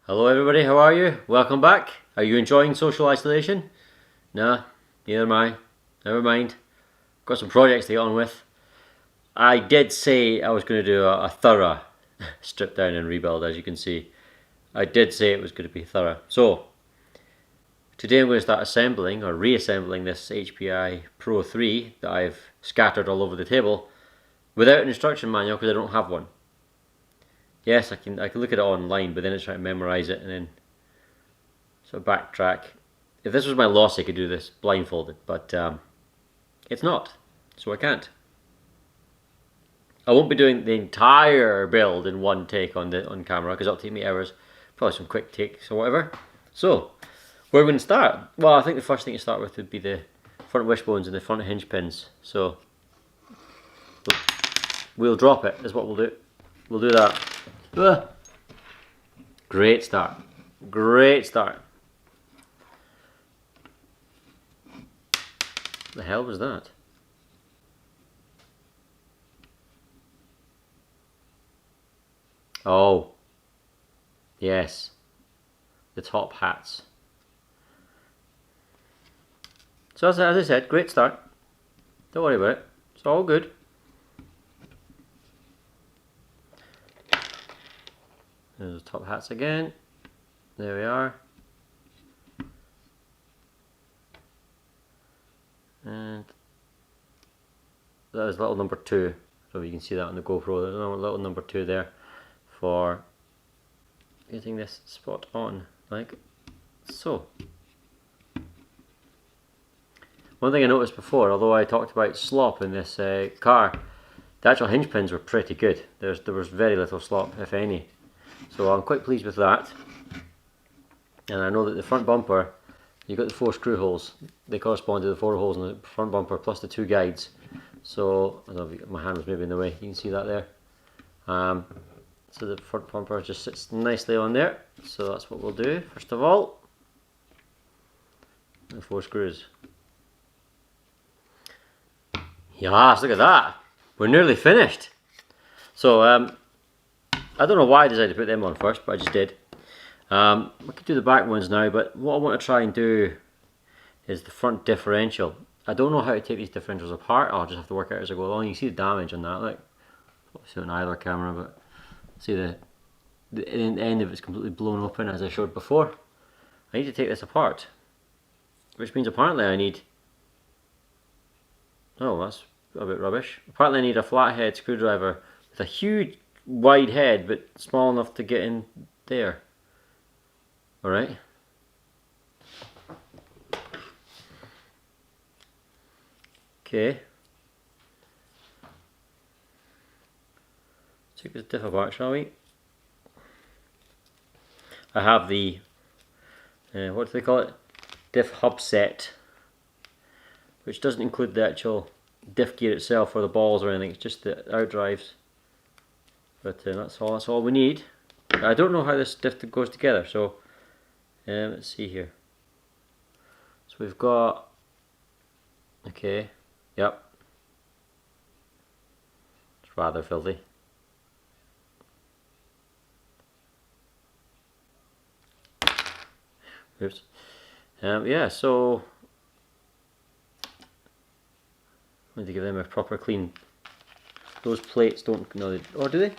Hello everybody, how are you? Welcome back. Are you enjoying social isolation? Nah, neither am I. Never mind. Got some projects to get on with. I did say I was going to do a thorough strip down and rebuild, as you can see. I did say it was going to be thorough. So, today I'm going to start assembling or reassembling this HPI Pro 3 that I've scattered all over the table without an instruction manual because I don't have one. Yes, I can look at it online, but then it's trying to memorize it and then sort of backtrack. If this was my loss, I could do this blindfolded, but it's not, so I can't. I won't be doing the entire build in one take on camera because it'll take me hours. Probably some quick takes or whatever. So, where are we going to start? Well, I think the first thing to start with would be the front wishbones and the front hinge pins. So, we'll drop it, is what we'll do. We'll do that. Great start. Great start. The hell was that? Oh. Yes. The top hats. So as I said, great start. Don't worry about it. It's all good. There's the top hats again. There we are. And that is little number 2. So you can see that on the GoPro. There's a little number 2 there for getting this spot on, like so. One thing I noticed before, although I talked about slop in this car, the actual hinge pins were pretty good. There was very little slop, if any. So I'm quite pleased with that. And I know that the front bumper, you've got the 4 screw holes. They correspond to the 4 holes in the front bumper plus the 2 guides. So, I don't know if my hand was maybe in the way, you can see that there. So the front bumper just sits nicely on there. So that's what we'll do first of all. The 4 screws. Yes, look at that. We're nearly finished. So, I don't know why I decided to put them on first, but I just did. I could do the back ones now, but what I want to try and do is the front differential. I don't know how to take these differentials apart. I'll just have to work out as I go along. You can see the damage on that, like obviously on either camera, but see the end of it's completely blown open as I showed before. I need to take this apart, which means apparently I need. Oh, that's a bit rubbish. Apparently I need a flathead screwdriver with a huge wide head, but small enough to get in there. Alright. Okay. Take this diff apart, shall we? I have the, what do they call it? Diff hub set, which doesn't include the actual diff gear itself or the balls or anything, it's just the outdrives. But that's all we need. I don't know how this diff goes together, so let's see here. So we've got, okay, yep, it's rather filthy. Oops. Yeah, so I need to give them a proper clean. Those plates don't, no, or do they?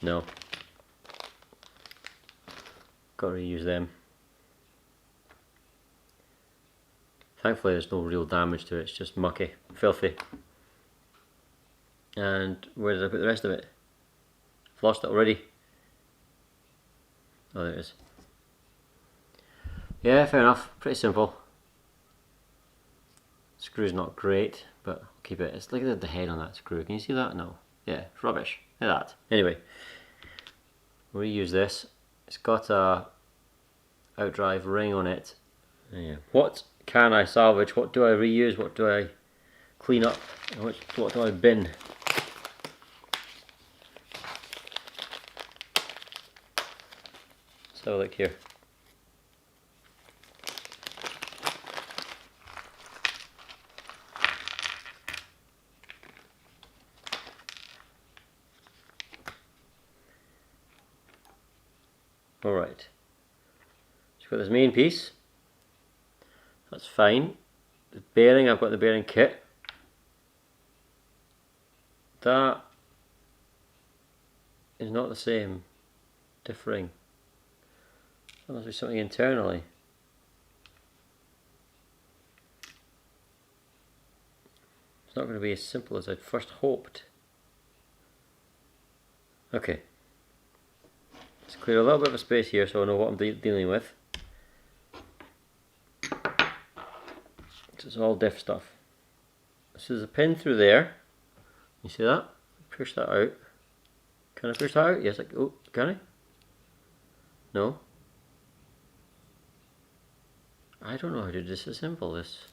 No. Got to reuse them. Thankfully there's no real damage to it, it's just mucky, filthy. And where did I put the rest of it? I've lost it already. Oh, there it is. Yeah, fair enough, pretty simple. Screw's not great, but I'll keep it. It's like the head on that screw, can you see that? No. Yeah, it's rubbish. Look at that. Anyway, we'll reuse this. It's got a outdrive ring on it. Yeah. What can I salvage? What do I reuse? What do I clean up? What do I bin? Let's have a look here. Alright. So got this main piece. That's fine. The bearing, I've got the bearing kit. That is not the same. Differing. That must be something internally. It's not going to be as simple as I'd first hoped. Okay. Let's clear a little bit of space here so I know what I'm dealing with. It's all diff stuff. This is a pin through there. You see that? Push that out. Can I push that out? Yes, oh, can I? No? I don't know how to disassemble this.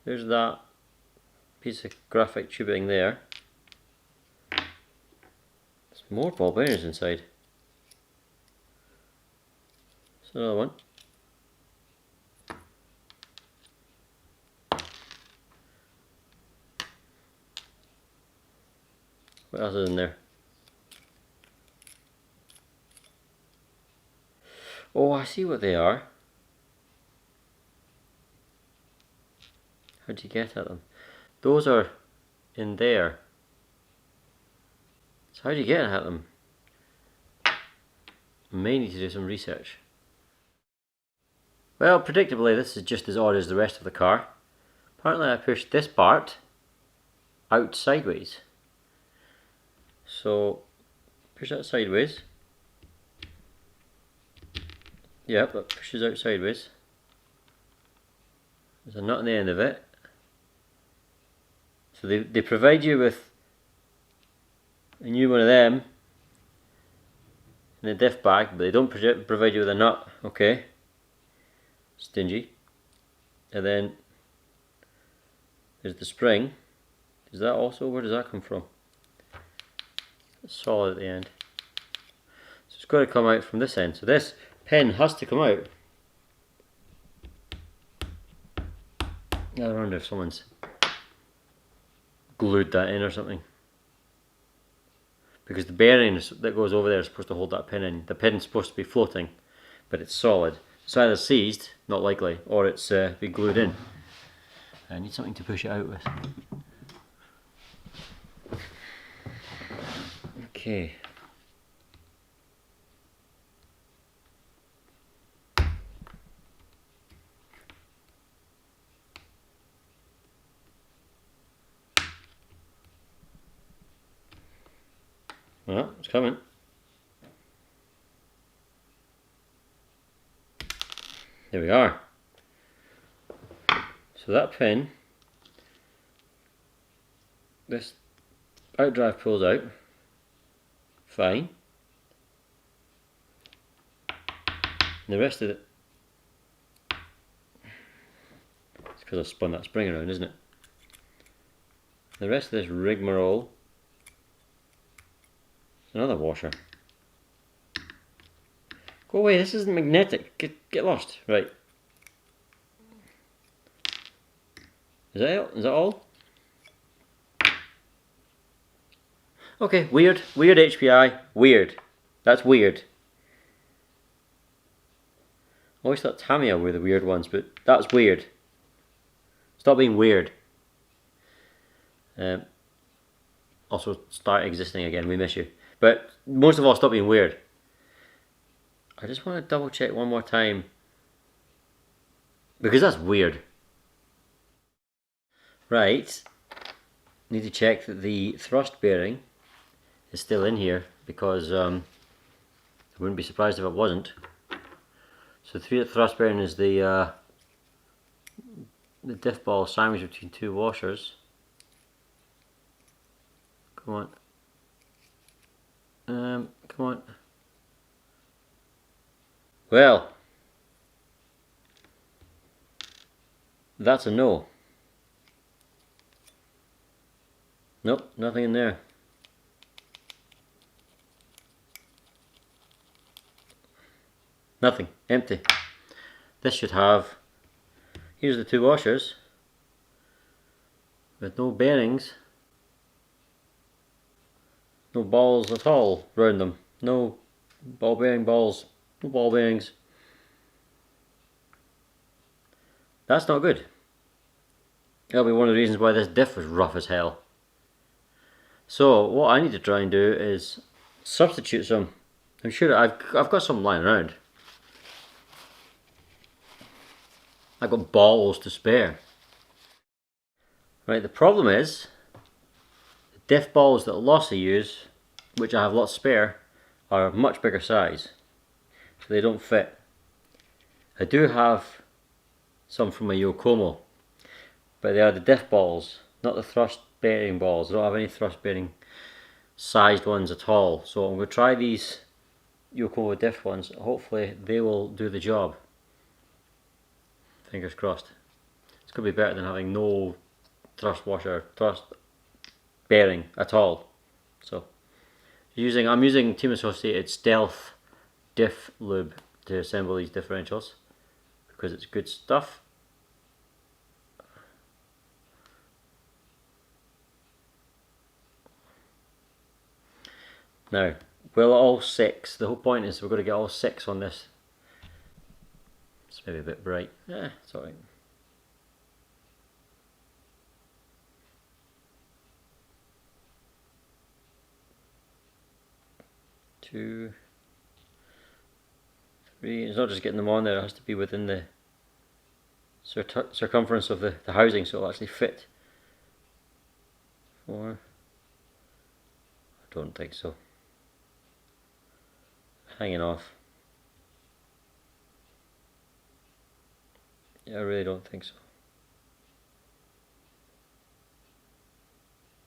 There's that piece of graphite tubing there. There's more ball bearings inside. There's another one. What else is in there? Oh, I see what they are. How do you get at them? Those are in there. So how do you get at them? I may need to do some research. Well, predictably this is just as odd as the rest of the car. Apparently I pushed this part out sideways. So push that sideways. Yep, that pushes out sideways. There's a nut on the end of it. So they provide you with a new one of them in a diff bag, but they don't provide you with a nut. Okay, stingy. And then there's the spring. Is that also, where does that come from? It's solid at the end. So it's got to come out from this end. So this pin has to come out. I wonder if someone's glued that in or something. Because the bearing that goes over there is supposed to hold that pin in. The pin's supposed to be floating, but it's solid. It's either seized, not likely, or it's been glued in. I need something to push it out with. Okay. Well, it's coming. There we are. So that pin, this outdrive pulls out, fine. And the rest of it, it's because I spun that spring around, isn't it? The rest of this rigmarole, another washer. Go away, this isn't magnetic. Get lost. Right. Is that it? Is that all? Okay, weird. Weird HPI. Weird. That's weird. I always thought Tamiya were the weird ones, but that's weird. Stop being weird. Also, start existing again. We miss you. But most of all, stop being weird. I just want to double check one more time. Because that's weird. Right. Need to check that the thrust bearing is still in here, because I wouldn't be surprised if it wasn't. So the thrust bearing is the diff ball sandwiched between two washers. Come on. Come on. Well, that's a no. Nope, nothing in there. Nothing, empty. This should have, here's the two washers with no bearings. No balls at all around them. No ball bearing balls. No ball bearings. That's not good. That'll be one of the reasons why this diff is rough as hell. So what I need to try and do is substitute some. I'm sure I've got some lying around. I've got balls to spare. Right, the problem is the diff balls that Lossy use, which I have lots spare, are a much bigger size, so they don't fit. I do have some from my Yokomo, but they are the diff balls, not the thrust bearing balls. I don't have any thrust bearing sized ones at all, so I'm going to try these Yokomo diff ones. Hopefully they will do the job. Fingers crossed. It's going to be better than having no thrust washer, thrust bearing at all. So I'm using Team Associated Stealth Diff Lube to assemble these differentials because it's good stuff. Now, will all 6, the whole point is we're going to get all 6 on this. It's maybe a bit bright. It's alright. Two, three. It's not just getting them on there, it has to be within the circumference of the housing so it'll actually fit. 4. I don't think so. Hanging off. Yeah, I really don't think so.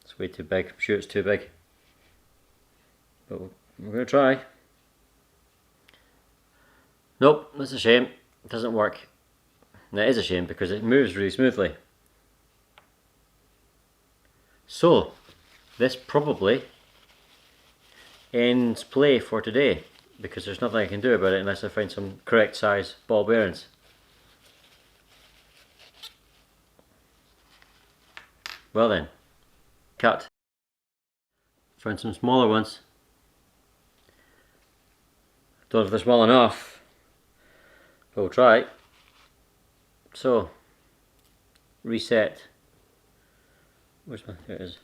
It's way too big. I'm sure it's too big. But we're going to try. Nope, that's a shame. It doesn't work. And that is a shame because it moves really smoothly. So, this probably ends play for today because there's nothing I can do about it unless I find some correct size ball bearings. Well then, cut. Found some smaller ones. Don't know if they're small enough, but we'll try. So, reset. Where's my, there it is.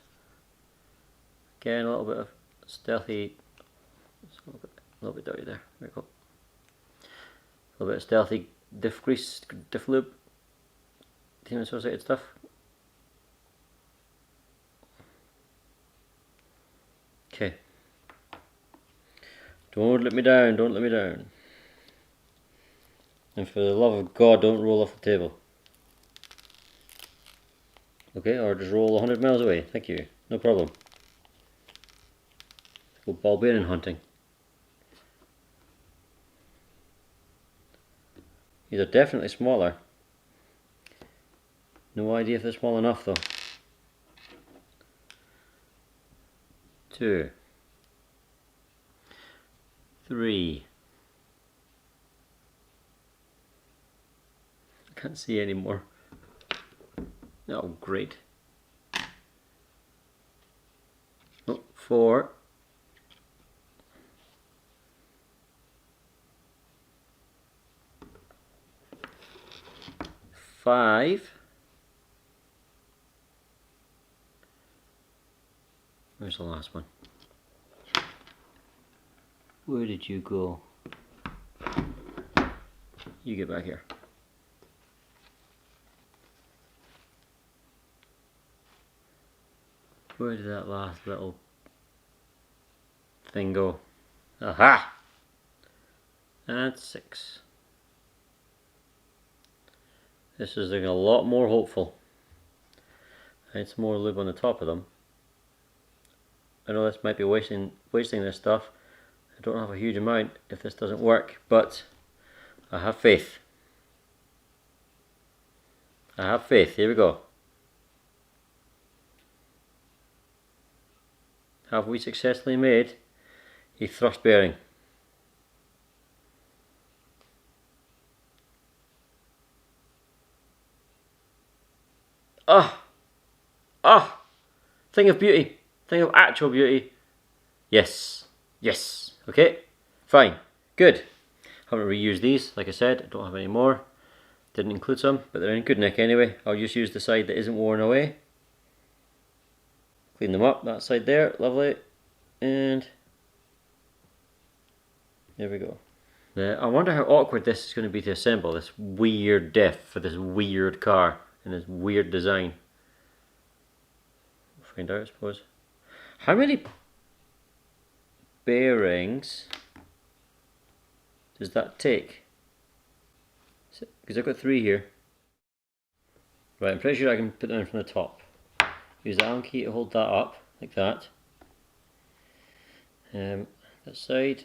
Again, a little bit of stealthy, a little bit dirty there, there we go. A little bit of stealthy diff grease, diff lube, Team Associated stuff. Okay. Don't let me down, don't let me down. And for the love of God, don't roll off the table. Okay, or just roll 100 miles away, thank you, no problem. Let's go ball bearing hunting. These are definitely smaller. No idea if they're small enough though. 2, 3. I can't see anymore. Oh, great. Oh, 4. 5. Where's the last one? Where did you go? You get back here. Where did that last little thing go? Aha! That's 6. This is looking a lot more hopeful. It's more lube on the top of them. I know this might be wasting this stuff. I don't have a huge amount if this doesn't work, but I have faith. I have faith. Here we go. Have we successfully made a thrust bearing? Ah! Ah! Thing of beauty. Thing of actual beauty. Yes. Yes. Okay. Fine. Good. Haven't reused these, like I said. I don't have any more. Didn't include some, but they're in good nick anyway. I'll just use the side that isn't worn away. Clean them up, that side there, lovely. And there we go. I wonder how awkward this is going to be to assemble, this weird diff for this weird car and this weird design. We'll find out, I suppose. How many bearings does that take? Because I've got 3 here. Right, I'm pretty sure I can put them in from the top. Use the Allen key to hold that up, like that. That side.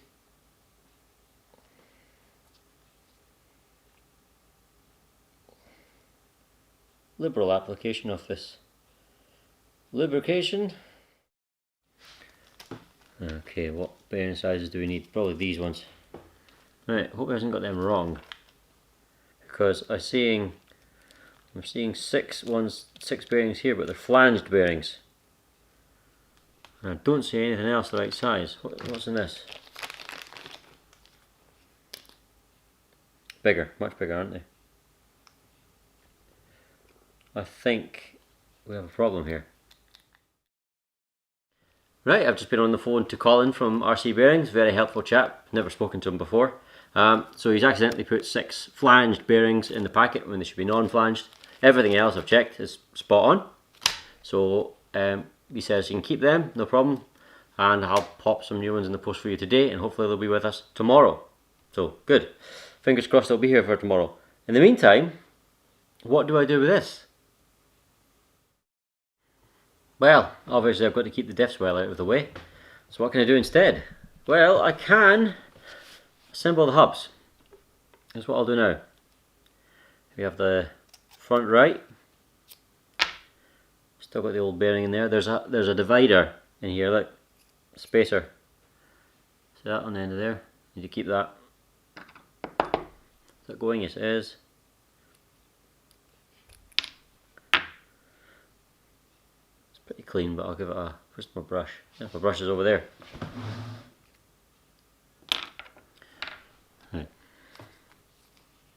Liberal application of this lubrication. Okay, what bearing sizes do we need? Probably these ones. Right, hope I hasn't got them wrong. Because I'm seeing 6 bearings here, but they're flanged bearings. And I don't see anything else the right size. What's in this? Bigger, much bigger, aren't they? I think we have a problem here. Right, I've just been on the phone to Colin from RC Bearings, very helpful chap, never spoken to him before. So he's accidentally put 6 flanged bearings in the packet when they should be non-flanged. Everything else I've checked is spot on. So he says you can keep them, no problem, and I'll pop some new ones in the post for you today, and hopefully they'll be with us tomorrow. So good, fingers crossed they'll be here for tomorrow. In the meantime, what do I do with this? Well, obviously I've got to keep the diffs well out of the way. So what can I do instead? Well, I can assemble the hubs. That's what I'll do now. We have the front right. Still got the old bearing in there. There's a divider in here, look. Spacer. See that on the end of there? Need to keep that. Is that going? Yes, it is. Pretty clean, but I'll give it a, where's my brush? Yeah, my brush is over there. Right.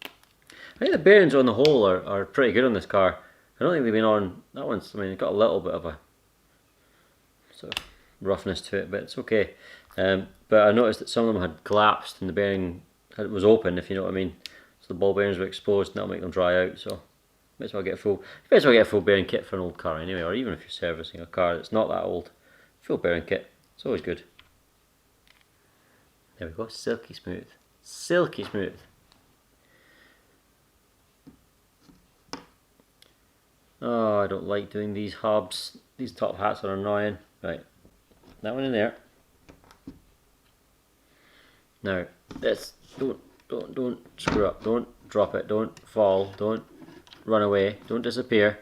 I think the bearings on the whole are pretty good on this car. I don't think they've been on, that one's, I mean, it's got a little bit of a sort of roughness to it, but it's okay. But I noticed that some of them had collapsed and the bearing was open, if you know what I mean. So the ball bearings were exposed and that'll make them dry out, so may as well get a full bearing kit for an old car anyway, or even if you're servicing a car that's not that old. Full bearing kit, it's always good. There we go, silky smooth. Silky smooth. Oh, I don't like doing these hubs. These top hats are annoying. Right, that one in there. Now, this, don't screw up, don't drop it, don't fall, don't run away, don't disappear.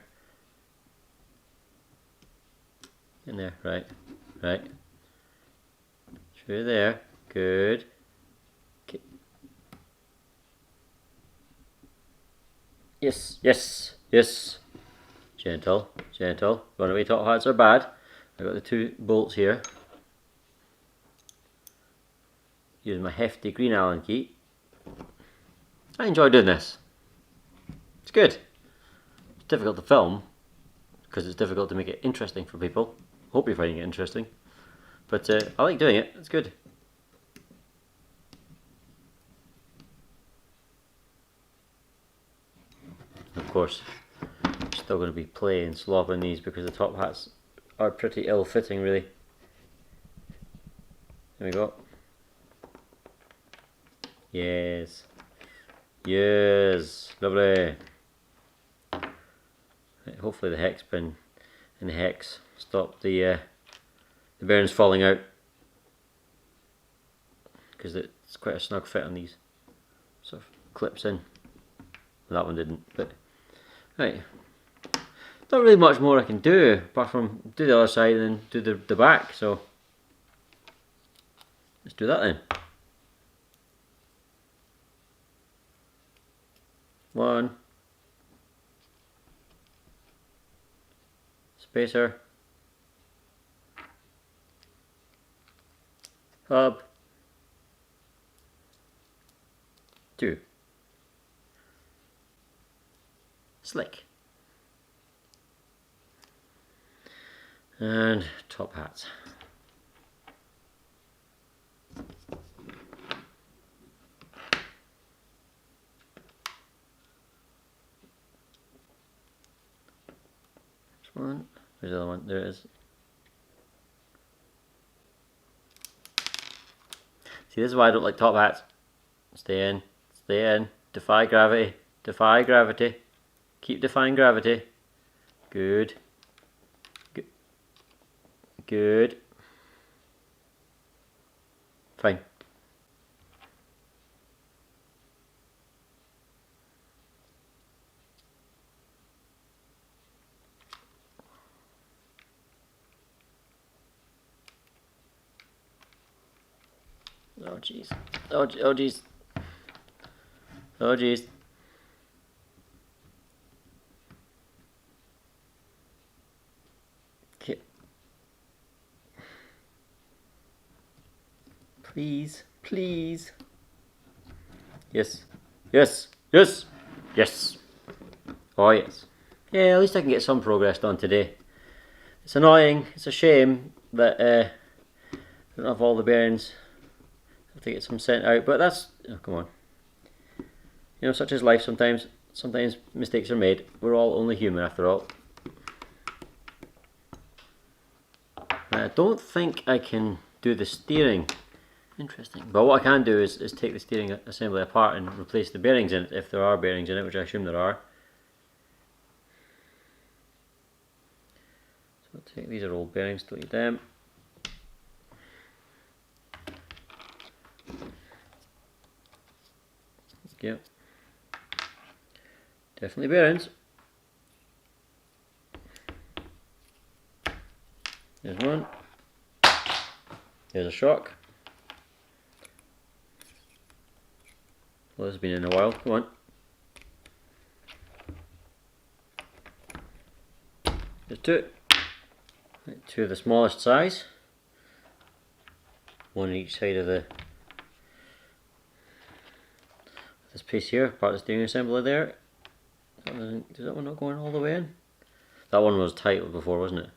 In there, right. Through there, good. Okay. Yes. Gentle. Runaway top hats are bad. I've got the 2 bolts here. Using my hefty green Allen key. I enjoy doing this. It's good. It's difficult to film because it's difficult to make it interesting for people. Hope you're finding it interesting. But I like doing it. It's good. Of course, still going to be playing slobbering these because the top hats are pretty ill-fitting, really. There we go. Yes, lovely. Right, hopefully the hex pin and the hex stop the bearings falling out, because it's quite a snug fit on these. Sort of clips in. Well, that one didn't, but right. Not really much more I can do apart from do the other side and then do the back, so let's do that then. 1 spacer, hub, 2, slick, and top hats. One. There's the other one. There it is. See, this is why I don't like top hats. Stay in. Stay in. Defy gravity. Defy gravity. Keep defying gravity. Good. Good. Good. Fine. Oh jeez. Oh jeez. Oh jeez. Okay. Please, please. Yes. Yes. Yes. Yes. Oh yes. Yeah, at least I can get some progress done today. It's annoying. It's a shame that I don't have all the bearings. Have to get some sent out, but that's, oh, come on. You know, such is life sometimes. Sometimes mistakes are made. We're all only human after all. I don't think I can do the steering. Interesting. But what I can do is take the steering assembly apart and replace the bearings in it, if there are bearings in it, which I assume there are. So I'll take, these are old bearings, don't need them. Yep. Definitely bearings. There's one. There's a shock. Well, this has been in a while. Come on. There's two. Two of the smallest size. One on each side of this piece here, part of the steering assembly there. Does that one not go in all the way in? That one was titled before, wasn't it?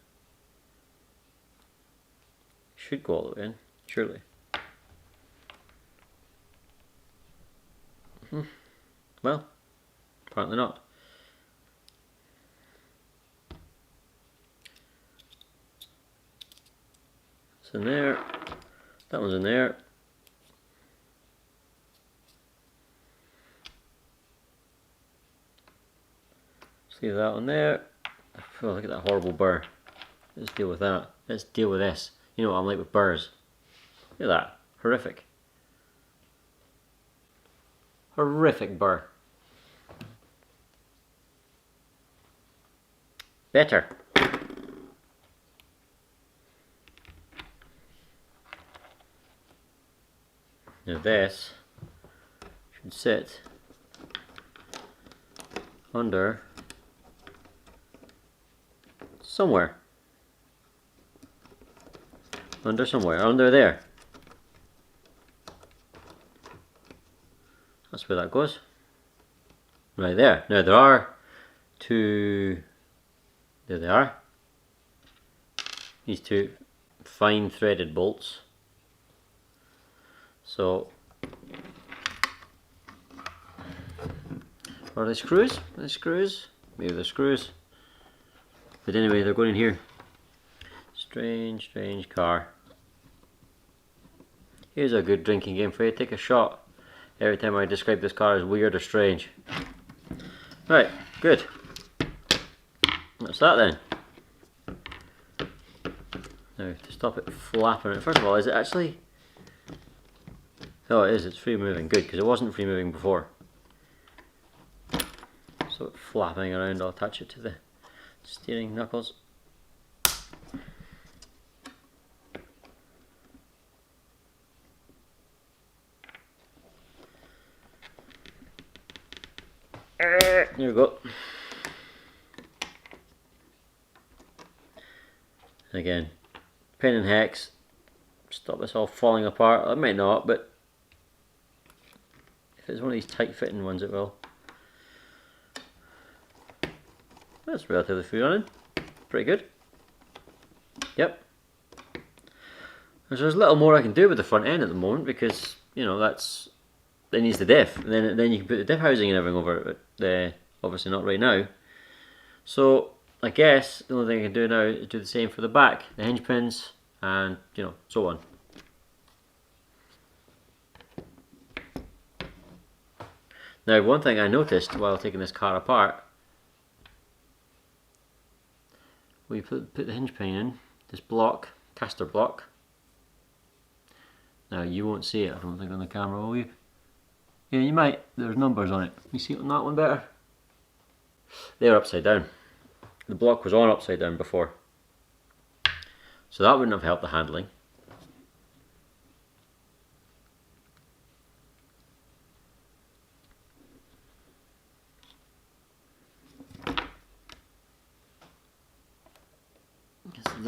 Should go all the way in, surely. Well, apparently not. It's in there. That one's in there. Let's leave that one there. Oh, look at that horrible burr. Let's deal with that. Let's deal with this. You know what I'm like with burrs. Look at that. Horrific. Horrific burr. Better. Now this should sit under somewhere. Under there. That's where that goes. Right there. Now there are two, there they are. These two fine threaded bolts. So, are they screws? Are they screws? Maybe they're screws. But anyway, they're going in here. Strange, strange car. Here's a good drinking game for you. Take a shot every time I describe this car as weird or strange. Right, good. That's that then. Now, to stop it flapping, first of all, is it actually... Oh, it is, it's free moving. Good, because it wasn't free moving before. So it's flapping around, I'll attach it to the steering knuckles. There we go. Again, pin and hex, stop this all falling apart. It might not, but if it's one of these tight fitting ones it will. That's relatively free running. Pretty good. Yep. There's a little more I can do with the front end at the moment because, you know, it needs the diff, and then you can put the diff housing and everything over it, but obviously not right now. So I guess the only thing I can do now is do the same for the back, the hinge pins, and you know, so on. Now, one thing I noticed while taking this car apart, we put the hinge pin in, this block, caster block. Now you won't see it, I don't think, on the camera, will you? Yeah, you might. There's numbers on it. You see it on that one better? They're upside down. The block was on upside down before, so that wouldn't have helped the handling.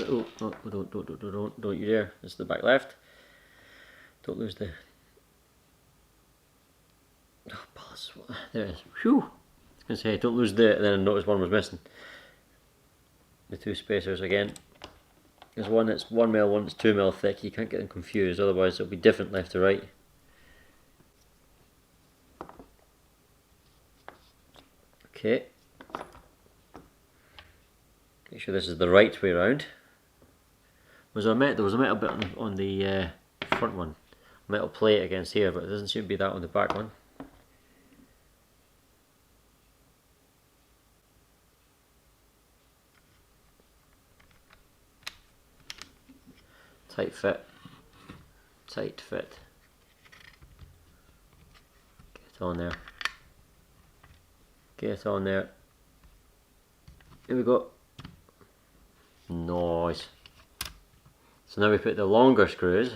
Oh, don't you dare. This is the back left. Don't lose the... Oh, balls. There it is. Whew! I was going to say, don't lose the... And then I noticed one was missing. The two spacers again. There's one that's 1mm, one that's 2mm thick. You can't get them confused, otherwise it'll be different left to right. Okay. Make sure this is the right way around. There was a metal bit on the front one. A metal plate against here, but it doesn't seem to be that on the back one. Tight fit. Tight fit. Get on there. Get on there. Here we go. Nice. So now we put the longer screws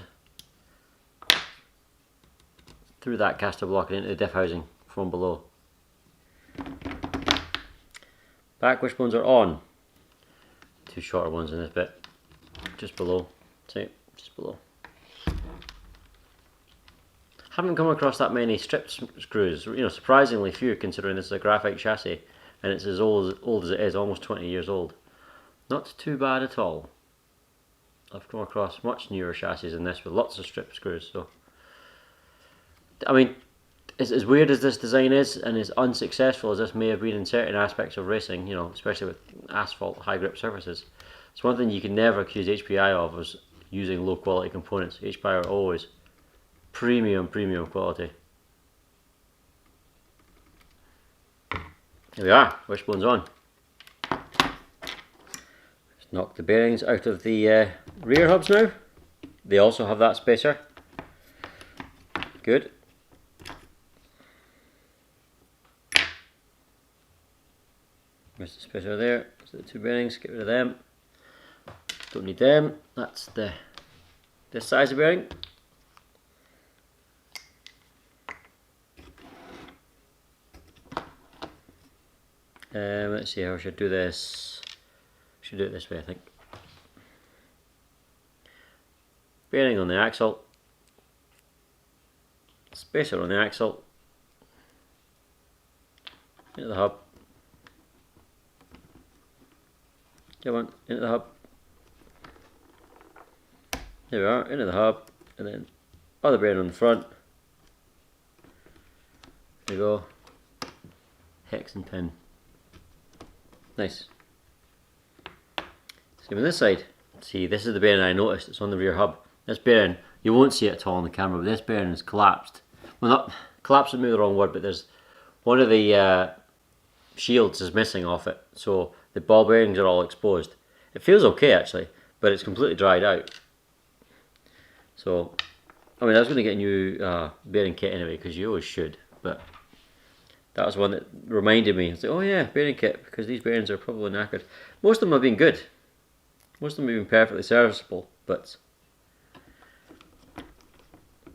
through that caster block and into the diff housing from below. Back wishbones are on. Two shorter ones in this bit. Just below. See, just below. Haven't come across that many stripped screws. You know, surprisingly few considering this is a graphite chassis and it's as old as it is, almost 20 years old. Not too bad at all. I've come across much newer chassis than this with lots of strip screws. So, I mean, as weird as this design is and as unsuccessful as this may have been in certain aspects of racing, you know, especially with asphalt high grip surfaces, it's one thing you can never accuse HPI of is using low quality components. HPI are always premium quality. Here we are, wishbones on. Just knock the bearings out of the rear hubs now. They also have that spacer. Good. There's the spacer there. So the two bearings, get rid of them. Don't need them. That's this size of bearing. Let's see how I should do this. I should do it this way, I think. Bearing on the axle. Spacer on the axle. Into the hub. Come on, into the hub. There we are, into the hub, and then other bearing on the front. There we go. Hex and pin. Nice. Same on this side. See, this is the bearing I noticed. It's on the rear hub. This bearing, you won't see it at all on the camera, but this bearing is collapsed. Well, not collapsed would be the wrong word, but there's one of the shields is missing off it, so the ball bearings are all exposed. It feels okay actually, but it's completely dried out. So, I mean, I was going to get a new bearing kit anyway, because you always should, but that was one that reminded me. I was like, oh yeah, bearing kit, because these bearings are probably knackered. Most of them have been good. Most of them have been perfectly serviceable, but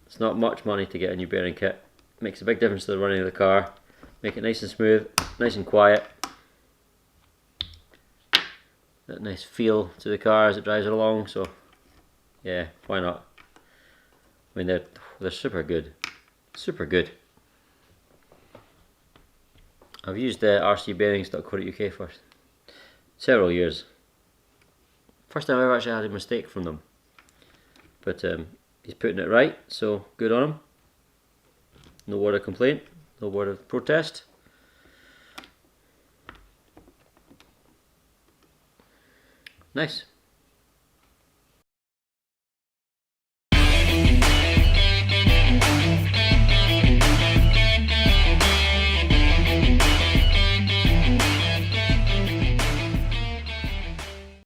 it's not much money to get a new bearing kit. It makes a big difference to the running of the car. Make it nice and smooth, nice and quiet. That nice feel to the car as it drives it along, so yeah, why not? I mean, they're super good. Super good. I've used rcbearings.co.uk for several years. First time I ever actually had a mistake from them. But he's putting it right, so good on him. No word of complaint, no word of protest. Nice.